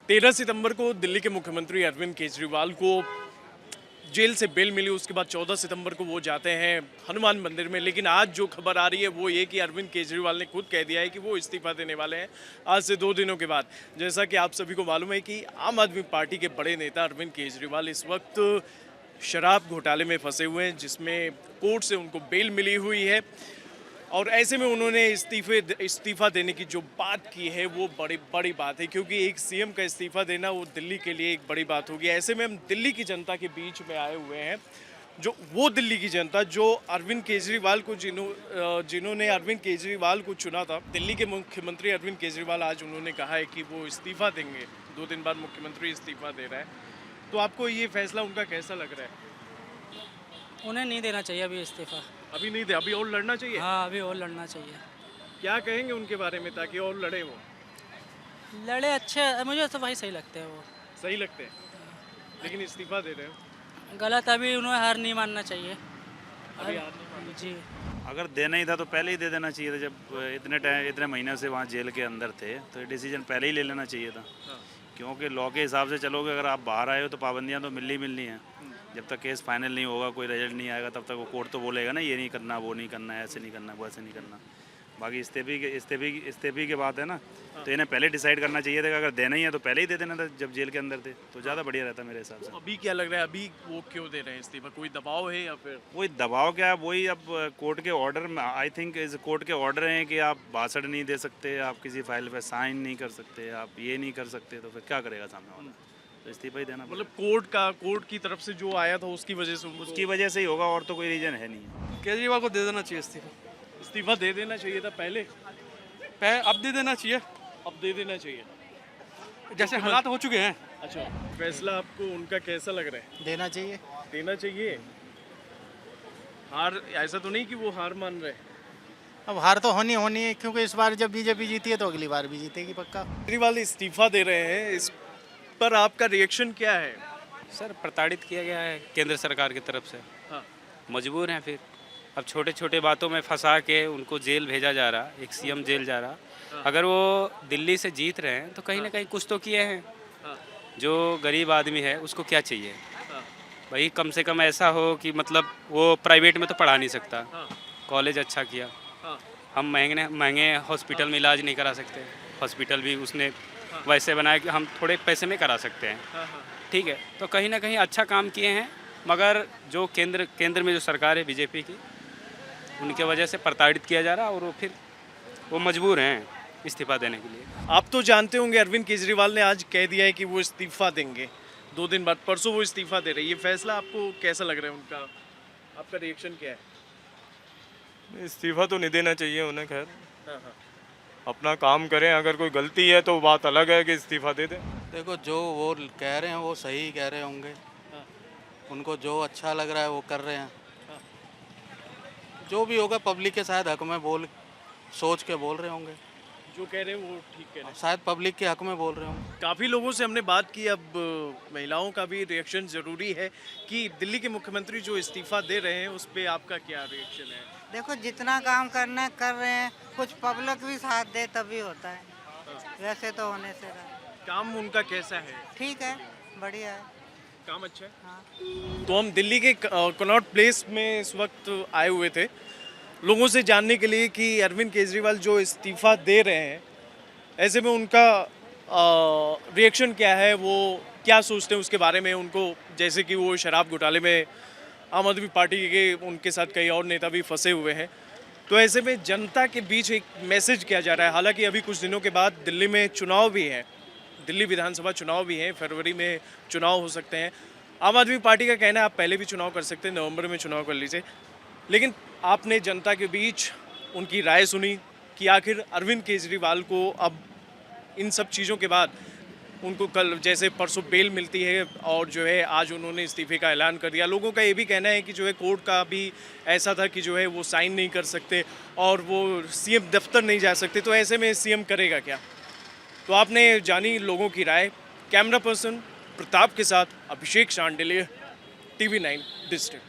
13 सितंबर को दिल्ली के मुख्यमंत्री अरविंद केजरीवाल को जेल से बेल मिली। उसके बाद 14 सितंबर को वो जाते हैं हनुमान मंदिर में। लेकिन आज जो खबर आ रही है वो ये कि अरविंद केजरीवाल ने खुद कह दिया है कि वो इस्तीफा देने वाले हैं आज से 2 दिनों के बाद। जैसा कि आप सभी को मालूम है कि आम आदमी पार्टी के बड़े नेता अरविंद केजरीवाल इस वक्त शराब घोटाले में फंसे हुए हैं, जिसमें कोर्ट से उनको बेल मिली हुई है। और ऐसे में उन्होंने इस्तीफा देने की जो बात की है वो बड़ी बात है, क्योंकि एक सीएम का इस्तीफा देना वो दिल्ली के लिए एक बड़ी बात होगी। ऐसे में हम दिल्ली की जनता के बीच में आए हुए हैं, जो वो दिल्ली की जनता जो अरविंद केजरीवाल को जिन्होंने अरविंद केजरीवाल को चुना था। दिल्ली के मुख्यमंत्री अरविंद केजरीवाल आज उन्होंने कहा है कि वो इस्तीफा देंगे। 2 दिन बाद मुख्यमंत्री इस्तीफा दे रहा है, तो आपको ये फैसला उनका कैसा लग रहा है? उन्हें नहीं देना चाहिए अभी इस्तीफा। अभी नहीं दे, अभी और लड़ना चाहिए। हाँ, अभी और लड़ना चाहिए। क्या कहेंगे उनके बारे में ताकि और लड़े वो? लड़े अच्छे, मुझे तो भाई सही लगते हैं वो। सही लगते हैं, लेकिन इस्तीफा दे रहे हो। गलत, अभी उन्हें हार नहीं मानना चाहिए। अभी हार नहीं मानना जी। अगर देना ही था तो पहले ही दे देना चाहिए था। जब इतने महीने से वहाँ जेल के अंदर थे तो डिसीजन पहले ही ले लेना चाहिए था। हाँ। क्योंकि लॉ के हिसाब से चलोगे, अगर आप बाहर आए हो तो पाबंदियाँ तो मिलनी हैं। जब तक केस फाइनल नहीं होगा, कोई रिजल्ट नहीं आएगा, तब तक वो कोर्ट तो बोलेगा ना ये नहीं करना, वो नहीं करना, ऐसे नहीं करना, वैसे नहीं करना। बाकी इस्तीफे की बात है ना, तो इन्हें पहले डिसाइड करना चाहिए था कि अगर देना ही है तो पहले ही दे देना था जब जेल के अंदर थे, तो ज़्यादा बढ़िया रहता मेरे हिसाब से। अभी क्या लग रहा है, अभी वो क्यों दे रहे हैं इस्तीफा? कोई दबाव है या फिर वही दबाव क्या है, वही अब कोर्ट के ऑर्डर में, आई थिंक इस कोर्ट के ऑर्डर हैं कि आप भाषण नहीं दे सकते, आप किसी फाइल पे साइन नहीं कर सकते, आप ये नहीं कर सकते, तो फिर क्या करेगा सामने वाला? तो इस्तीफा ही देना मतलब कोर्ट की तरफ से जो आया था उसकी वजह से उसकी वजह से ही होगा, और तो कोई रीजन है नहीं। केजरीवाल को दे देना चाहिए इस्तीफा। इस्तीफा दे देना चाहिए था पहले, अब दे देना चाहिए, अब दे देना चाहिए। जैसे हालात हो चुके हैं। अच्छा, फैसला आपको उनका कैसा लग रहा है? देना चाहिए। देना चाहिए। हार, ऐसा तो नहीं कि वो हार मान रहे? अब हार तो होनी है, क्योंकि इस बार जब बीजेपी जीती है तो अगली बार भी जीतेगी पक्का। केजरीवाल इस्तीफा दे रहे हैं, इस पर आपका रिएक्शन क्या है? सर, प्रताड़ित किया गया है केंद्र सरकार की तरफ से। हाँ। मजबूर हैं फिर। अब छोटे छोटे बातों में फंसा के उनको जेल भेजा जा रहा, एक सीएम जेल जा रहा। हाँ। अगर वो दिल्ली से जीत रहे हैं तो कहीं ना कहीं कुछ तो किए हैं। हाँ। जो गरीब आदमी है उसको क्या चाहिए? हाँ। भाई कम से कम ऐसा हो कि मतलब वो प्राइवेट में तो पढ़ा नहीं सकता, हाँ। कॉलेज अच्छा किया। हाँ। हम महंगे हॉस्पिटल में इलाज नहीं करा सकते, हॉस्पिटल भी उसने वैसे बनाया कि हम थोड़े पैसे में करा सकते हैं। हाँ। हाँ। ठीक है, तो कहीं ना कहीं अच्छा काम किए हैं, मगर जो केंद्र में जो सरकार है बीजेपी की, उनके वजह से प्रताड़ित किया जा रहा है, और वो मजबूर हैं इस्तीफा देने के लिए। आप तो जानते होंगे अरविंद केजरीवाल ने आज कह दिया है कि वो इस्तीफा देंगे 2 दिन बाद, परसों वो इस्तीफा दे रहे हैं। ये फैसला आपको कैसा लग रहा है उनका? आपका रिएक्शन क्या है? इस्तीफा तो नहीं देना चाहिए उन्हें। खैर, हाँ। हाँ। अपना काम करें, अगर कोई गलती है तो बात अलग है कि इस्तीफा दे दें। देखो, जो वो कह रहे हैं वो सही कह रहे होंगे। हाँ। उनको जो अच्छा लग रहा है वो कर रहे हैं। हाँ। जो भी होगा पब्लिक के शायद हक में सोच के बोल रहे होंगे। जो कह रहे हैं वो ठीक कह रहे हैं। शायद पब्लिक के हक में बोल रहे होंगे। काफ़ी लोगों से हमने बात की, अब महिलाओं का भी रिएक्शन ज़रूरी है कि दिल्ली के मुख्यमंत्री जो इस्तीफा दे रहे हैं उस पर आपका क्या रिएक्शन है? देखो, जितना काम करना है कर रहे हैं, कुछ पब्लिक भी साथ दे तभी होता है। वैसे तो होने से रहा। काम उनका कैसा है? ठीक है, बढ़िया है, काम अच्छा है। हाँ। तो हम दिल्ली के कनॉट प्लेस में इस वक्त आए हुए थे लोगों से जानने के लिए कि अरविंद केजरीवाल जो इस्तीफा दे रहे हैं, ऐसे में उनका रिएक्शन क्या है, वो क्या सोचते हैं उसके बारे में। उनको जैसे कि वो शराब घोटाले में आम आदमी पार्टी के उनके साथ कई और नेता भी फंसे हुए हैं, तो ऐसे में जनता के बीच एक मैसेज किया जा रहा है। हालांकि अभी कुछ दिनों के बाद दिल्ली में चुनाव भी है, दिल्ली विधानसभा चुनाव भी हैं, फरवरी में चुनाव हो सकते हैं। आम आदमी पार्टी का कहना है आप पहले भी चुनाव कर सकते हैं, नवंबर में चुनाव कर लीजिए। लेकिन आपने जनता के बीच उनकी राय सुनी कि आखिर अरविंद केजरीवाल को अब इन सब चीज़ों के बाद उनको कल जैसे परसों बेल मिलती है और जो है आज उन्होंने इस्तीफे का ऐलान कर दिया। लोगों का ये भी कहना है कि जो है कोर्ट का भी ऐसा था कि जो है वो साइन नहीं कर सकते और वो सीएम दफ्तर नहीं जा सकते, तो ऐसे में सीएम करेगा क्या? तो आपने जानी लोगों की राय। कैमरा पर्सन प्रताप के साथ अभिषेक शांडिल्य, TV9 डिस्ट्रिक्ट।